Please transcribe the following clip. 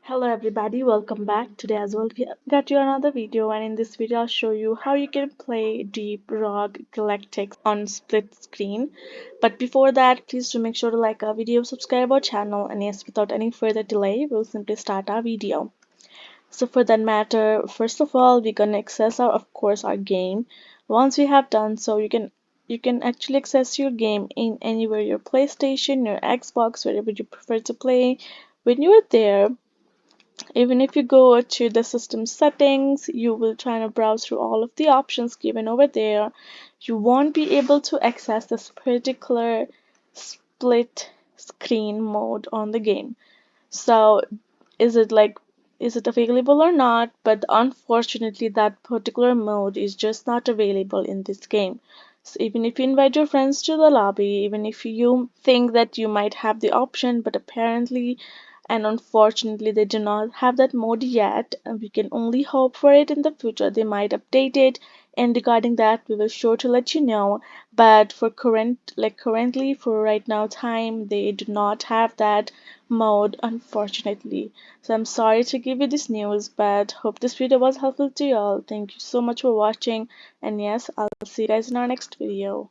Hello everybody, welcome back. Today as well we got you another video, and in this video I'll show you how you can play Deep Rock Galactic on split screen. But before that, please do make sure to like our video, subscribe our channel, and yes, without any further delay, we'll simply start our video. So for that matter, first of all, we're gonna access our of course our game. Once we have done so, you can actually access your game in anywhere, your PlayStation, your Xbox, wherever you prefer to play. When you're there, even if you go to the system settings, you will try to browse through all of the options given over there. You won't be able to access this particular split screen mode on the game. So is it like is it available or not? But unfortunately that particular mode is just not available in this game. So even if you invite your friends to the lobby, even if you think that you might have the option, but apparently and unfortunately they do not have that mode yet, and we can only hope for it in the future. They might update it, and regarding that we will sure to let you know. But for currently for right now time, they do not have that mode, unfortunately. So I'm sorry to give you this news, but hope this video was helpful to you all. Thank you so much for watching, and yes, I'll see you guys in our next video.